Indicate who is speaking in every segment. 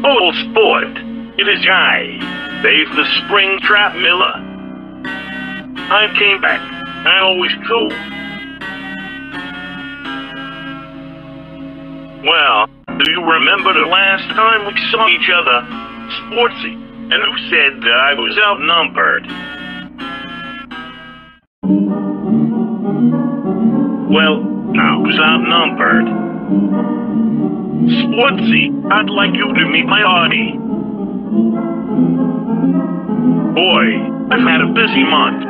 Speaker 1: Old sport, it is I, Dave the Springtrap Miller. I came back, I always do. Well, do you remember the last time we saw each other, Sportsy, and who said that I was outnumbered? Well, I was outnumbered. Sportsy, I'd like you to meet my Audie. Boy, I've had a busy month.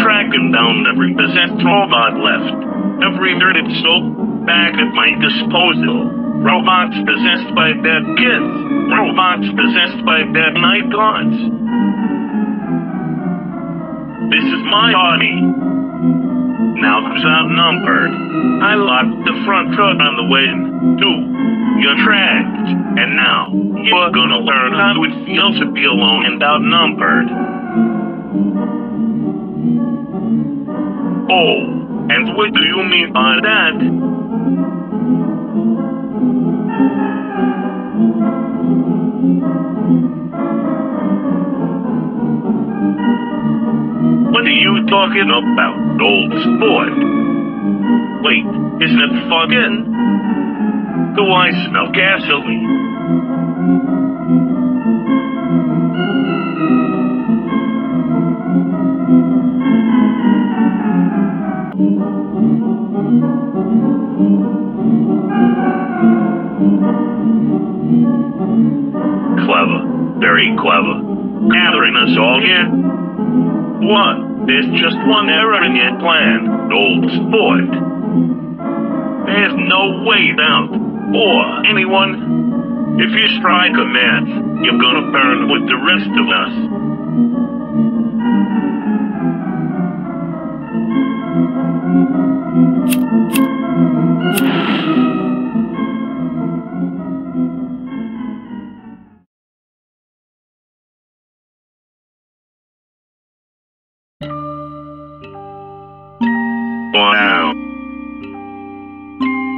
Speaker 1: Tracking down every possessed robot left. Every dirted soap back at my disposal. Robots possessed by dead kids. Robots possessed by dead night gods. This is my Audie. Now who's outnumbered? I locked the front foot on the way to your tracks, and now you're gonna learn how it feels to be alone and outnumbered. Oh, and what do you mean by that? What are you talking about, old sport? Wait, is that fucking? Do I smell gasoline? Clever, very clever. Gathering us all here. What? There's just one error in your plan, old sport. There's no way out, or anyone. If you strike a match, you're gonna burn with the rest of us. Wow.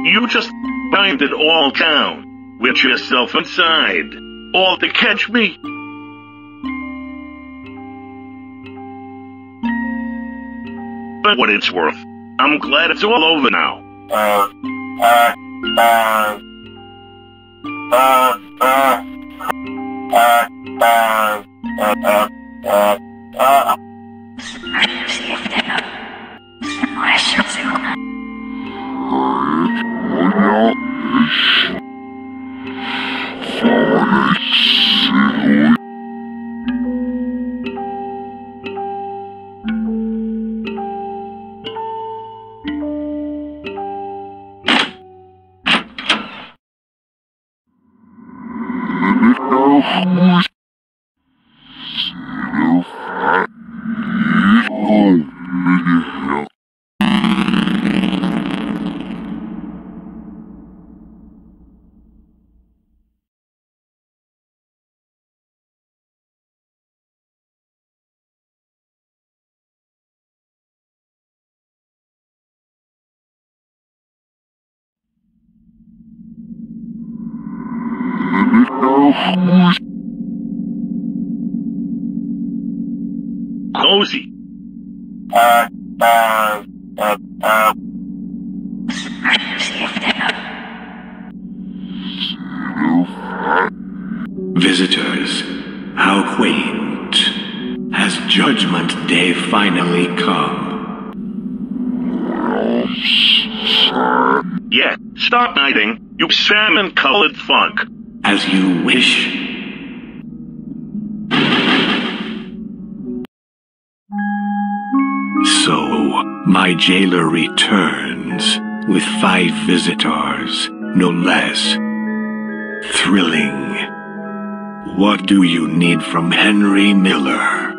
Speaker 1: You just blinded all town, with yourself inside, all to catch me. But what it's worth, I'm glad it's all over now. Cozy.
Speaker 2: Visitors, how quaint. Has Judgment Day finally come?
Speaker 1: Yeah, stop hiding, you salmon-colored funk.
Speaker 2: As you wish. So, my jailer returns, with 5 visitors, no less. Thrilling. What do you need from Henry Miller?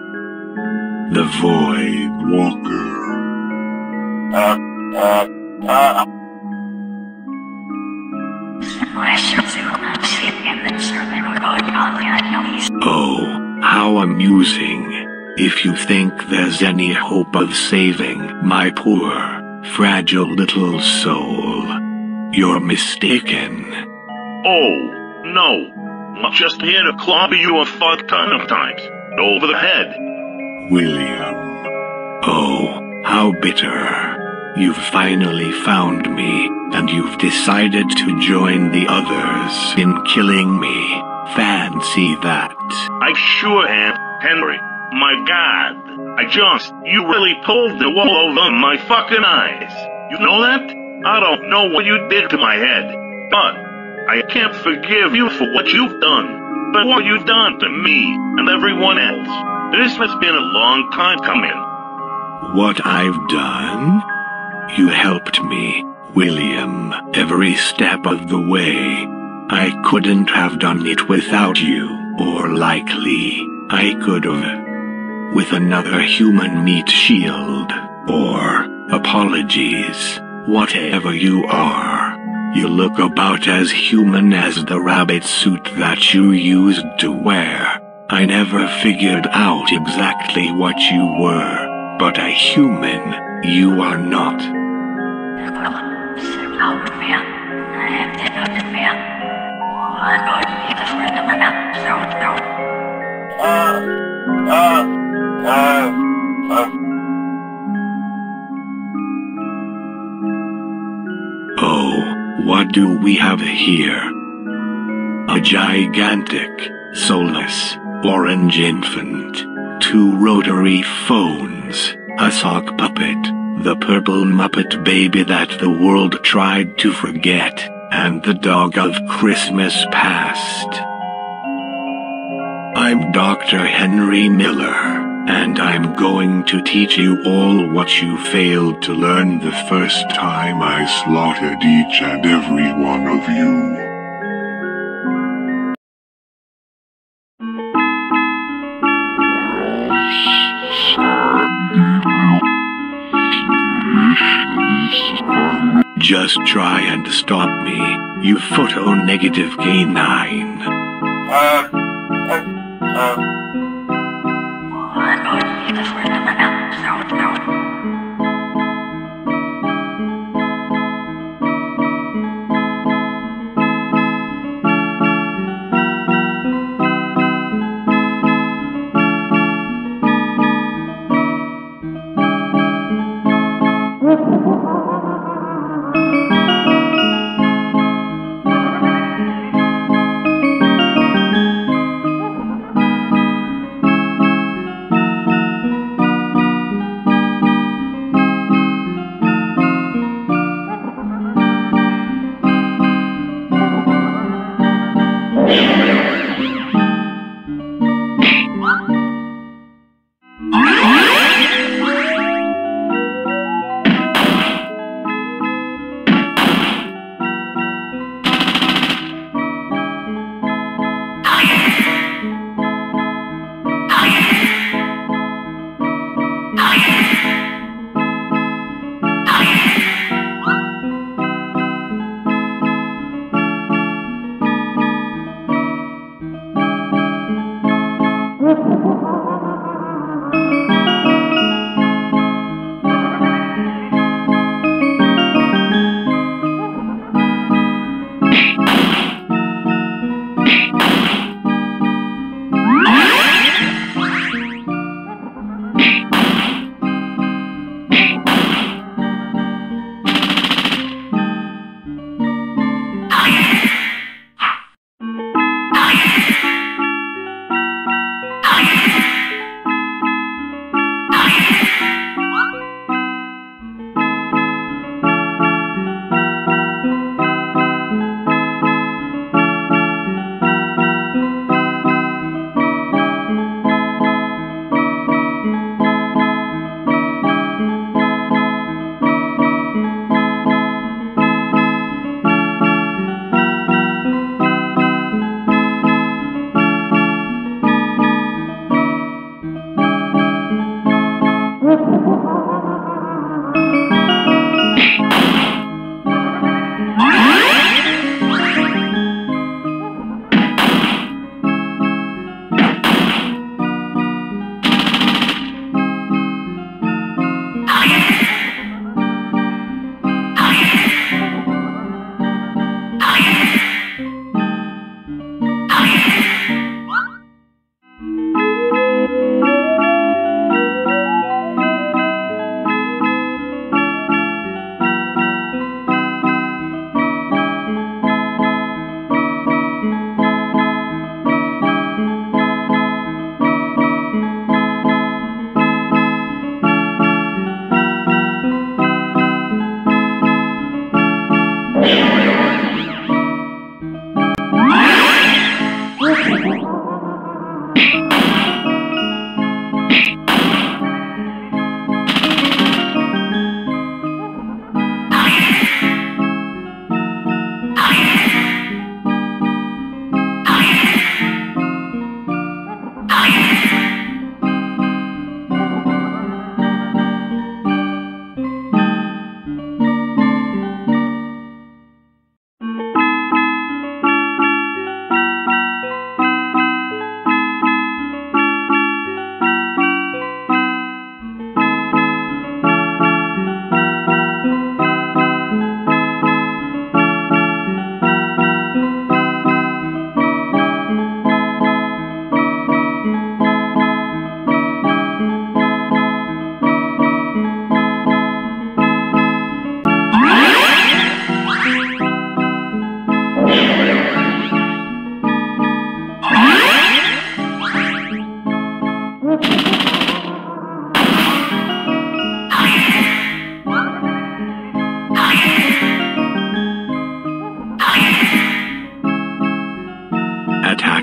Speaker 2: The Void Walker. Oh, how amusing. If you think there's any hope of saving my poor, fragile little soul, you're mistaken.
Speaker 1: Oh, no. I'm just here to clobber you a fuck ton of times. Over the head.
Speaker 2: William. Oh, how bitter. You've finally found me, and you've decided to join the others in killing me. Fancy that.
Speaker 1: I sure am, Henry. My God. You really pulled the wool over my fucking eyes. You know that? I don't know what you did to my head, but I can't forgive you for what you've done. But what you've done to me and everyone else. This has been a long time coming.
Speaker 2: What I've done? You helped me, William, every step of the way. I couldn't have done it without you, or likely, I could've. With another human meat shield, or apologies, whatever you are. You look about as human as the rabbit suit that you used to wear. I never figured out exactly what you were, but a human, you are not. Oh, what do we have here? A gigantic, soulless, orange infant, 2 rotary phones, a sock puppet, the purple Muppet baby that the world tried to forget, and the dog of Christmas past. I'm Dr. Henry Miller, and I'm going to teach you all what you failed to learn the first time I slaughtered each and every one of you. Just try and stop me, you photo-negative canine.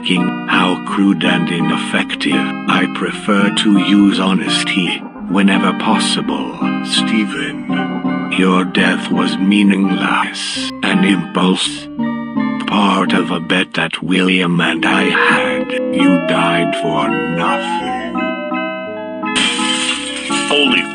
Speaker 2: thinking, how crude and ineffective. I prefer to use honesty whenever possible. Stephen, your death was meaningless, an impulse, part of a bet that William and I had. You died for nothing.
Speaker 1: Holy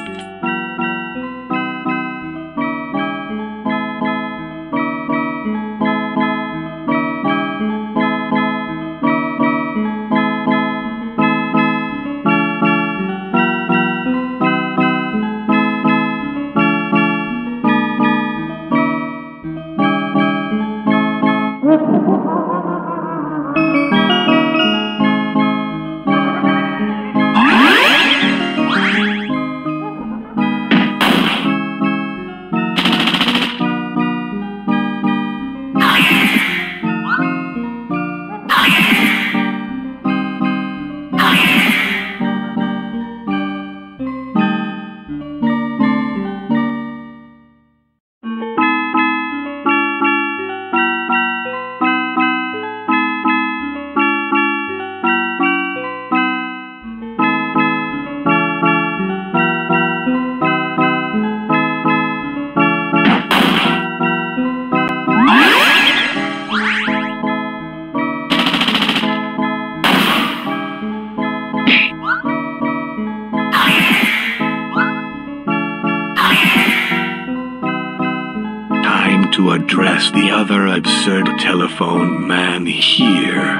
Speaker 2: to address the other absurd telephone man here.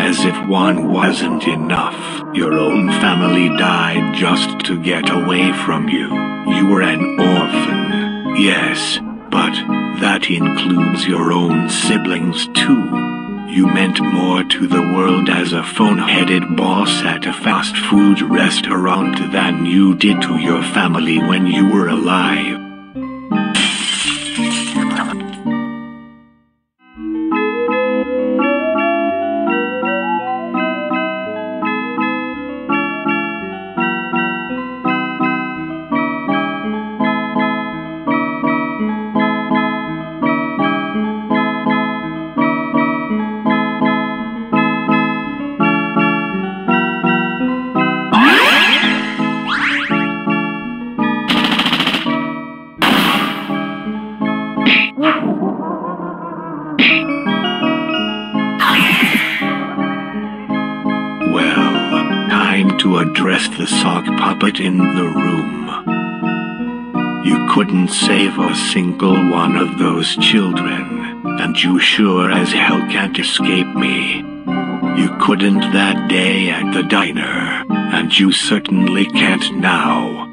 Speaker 2: As if one wasn't enough, your own family died just to get away from you. You were an orphan, yes, but that includes your own siblings too. You meant more to the world as a phone-headed boss at a fast food restaurant than you did to your family when you were alive. To address the sock puppet in the room. You couldn't save a single one of those children, and you sure as hell can't escape me. You couldn't that day at the diner, and you certainly can't now.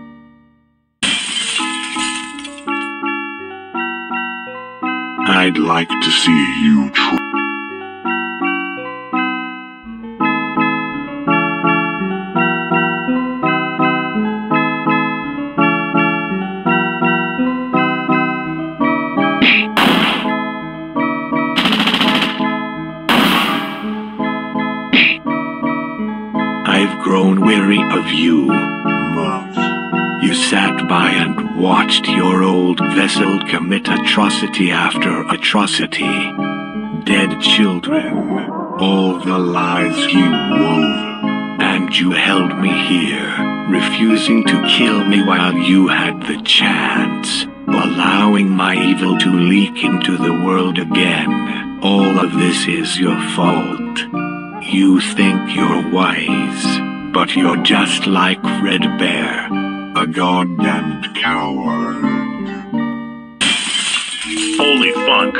Speaker 3: I'd like to see you try.
Speaker 2: I've grown weary of you. You sat by and watched your old vessel commit atrocity after atrocity. Dead children, all the lies you wove. And you held me here, refusing to kill me while you had the chance, allowing my evil to leak into the world again. All of this is your fault. You think you're wise, but you're just like Fredbear, a goddamned coward.
Speaker 1: holy funk.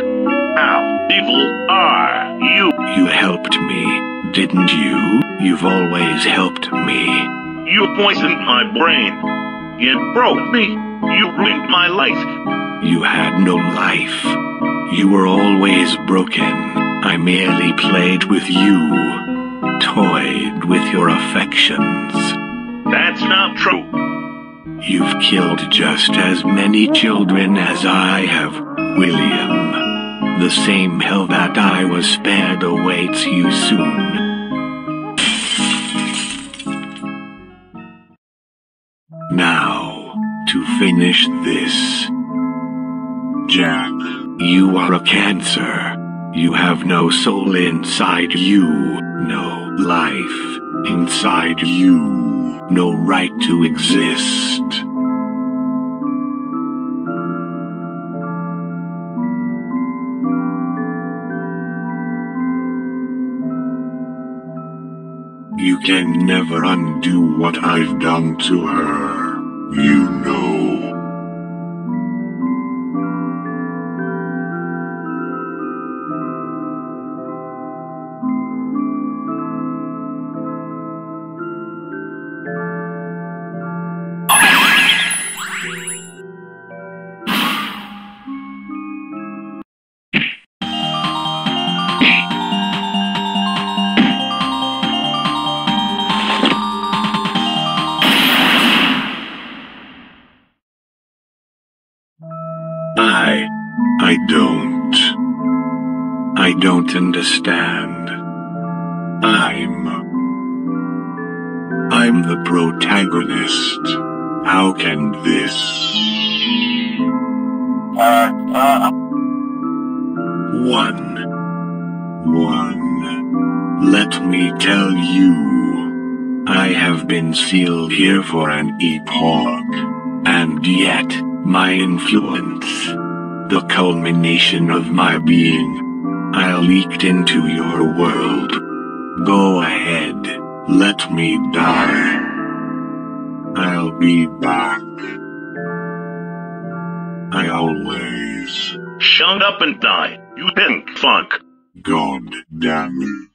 Speaker 1: How evil are you?
Speaker 2: You helped me, didn't you? You've always helped me.
Speaker 1: You poisoned my brain. You broke me. You ruined my life.
Speaker 2: You had no life. You were always broken. I merely played with you, toyed with your affections.
Speaker 1: That's not true.
Speaker 2: You've killed just as many children as I have, William. The same hell that I was spared awaits you soon. Now, to finish this. Jack, you are a cancer. You have no soul inside you, no life inside you, no right to exist. You can never undo what I've done to her, you know. I don't understand. I'm the protagonist. How can this? One. Let me tell you, I have been sealed here for an epoch, and yet, my influence, the culmination of my being, I leaked into your world. Go ahead, let me die. I'll be back. I always...
Speaker 1: Shut up and die, you pink funk.
Speaker 3: God damn it.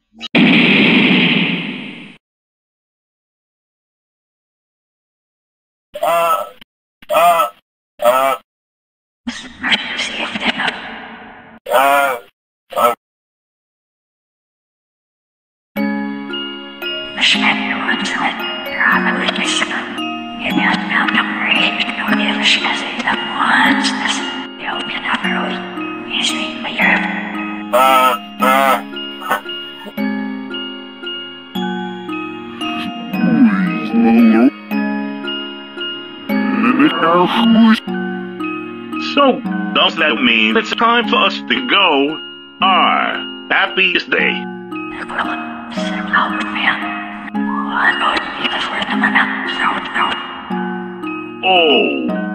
Speaker 1: So, does that mean it's time for us to go? Our happiest day. Oh.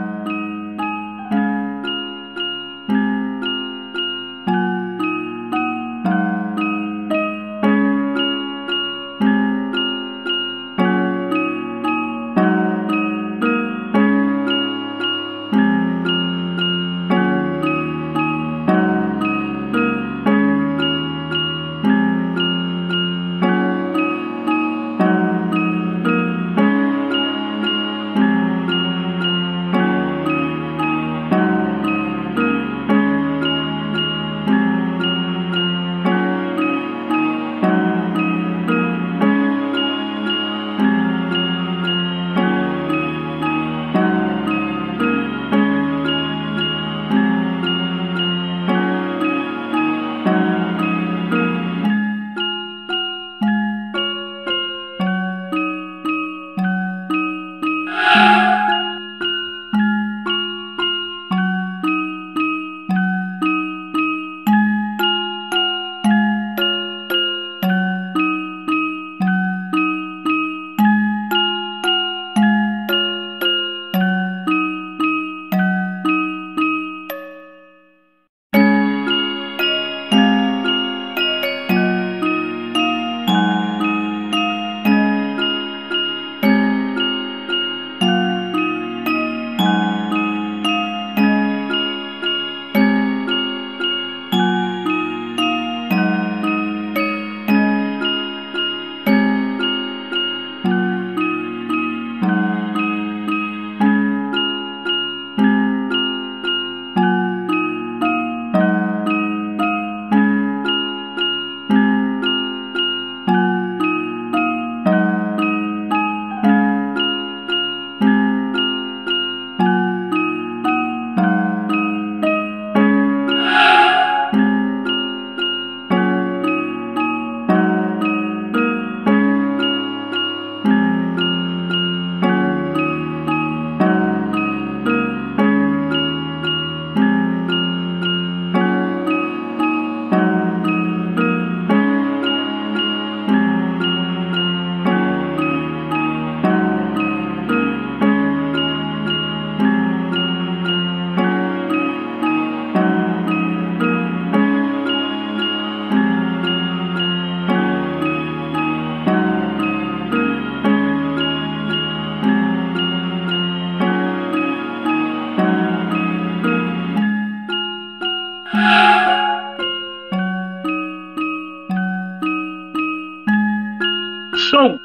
Speaker 1: So,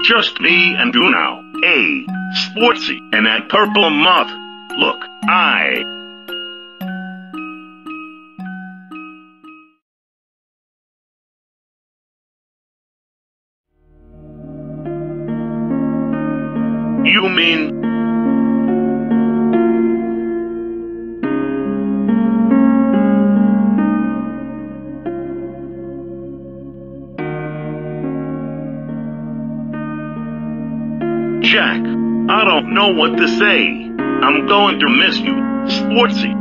Speaker 1: just me and you now. Hey, Sportsy, and that purple moth. Look, You mean... Jack, I don't know what to say. I'm going to miss you, Sportsy.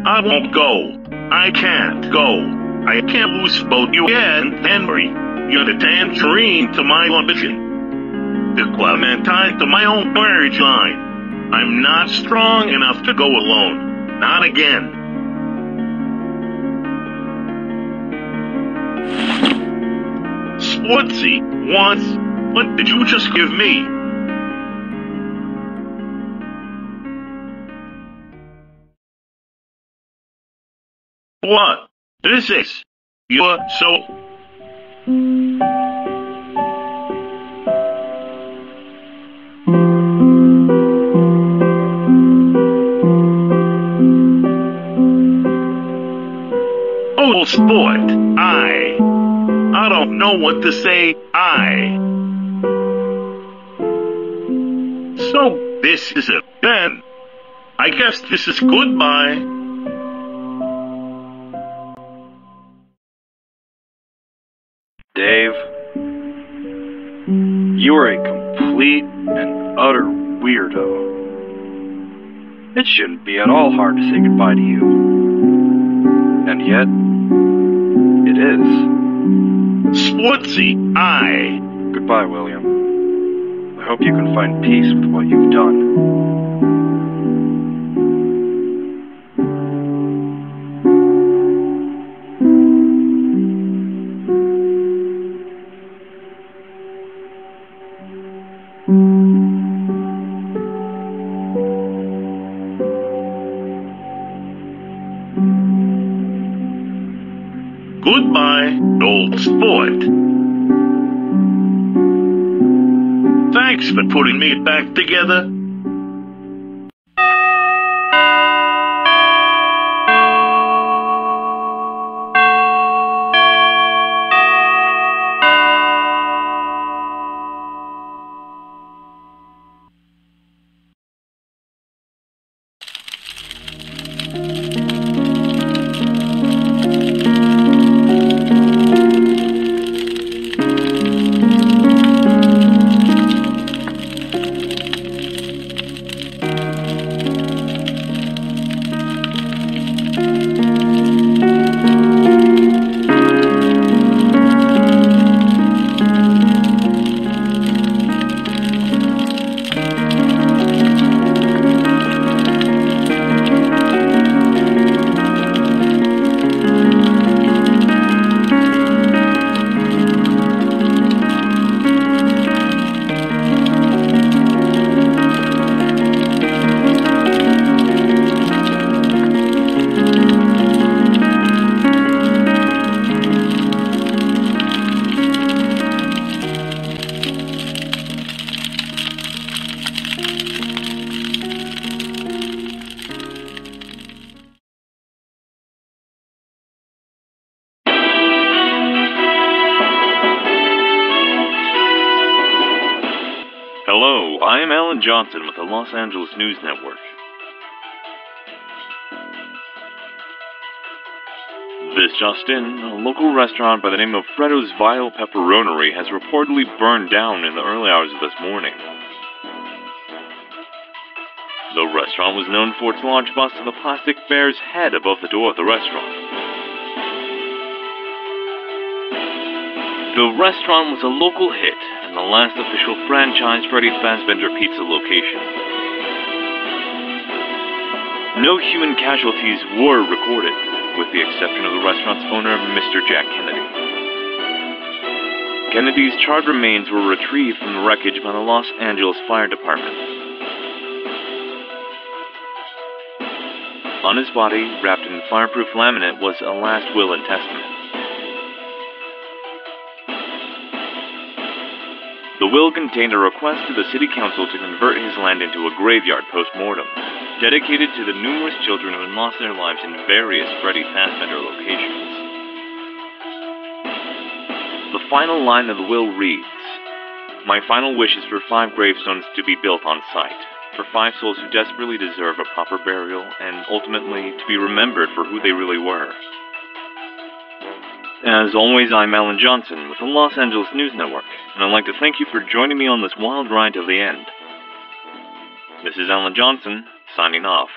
Speaker 1: I won't go. I can't go. I can't lose both you and Henry. You're the tangerine to my ambition. The clementine to my own marriage line. I'm not strong enough to go alone. Not again. Sportsy, what did you just give me? What? This is... You're so... Oh, sport, I don't know what to say, So, this is it then. I guess this is goodbye.
Speaker 4: Dave, you are a complete and utter weirdo. It shouldn't be at all hard to say goodbye to you. And yet, it is.
Speaker 1: Sportsy,
Speaker 4: Goodbye, William. I hope you can find peace with what you've done.
Speaker 1: Goodbye, old sport. Thanks for putting me back together.
Speaker 5: Hello, I am Alan Johnson with the Los Angeles News Network. This just in, a local restaurant by the name of Freddo's Vile Pepperonery has reportedly burned down in the early hours of this morning. The restaurant was known for its large bust of the plastic bear's head above the door of the restaurant. The restaurant was a local hit and the last official franchise Freddy Fazbear Pizza location. No human casualties were recorded, with the exception of the restaurant's owner, Mr. Jack Kennedy. Kennedy's charred remains were retrieved from the wreckage by the Los Angeles Fire Department. On his body, wrapped in fireproof laminate, was a last will and testament. will contained a request to the city council to convert his land into a graveyard post-mortem, dedicated to the numerous children who had lost their lives in various Freddy Fazbear locations. The final line of the will reads, "My final wish is for 5 gravestones to be built on site, for 5 souls who desperately deserve a proper burial, and ultimately to be remembered for who they really were." As always, I'm Alan Johnson with the Los Angeles News Network, and I'd like to thank you for joining me on this wild ride to the end. This is Alan Johnson, signing off.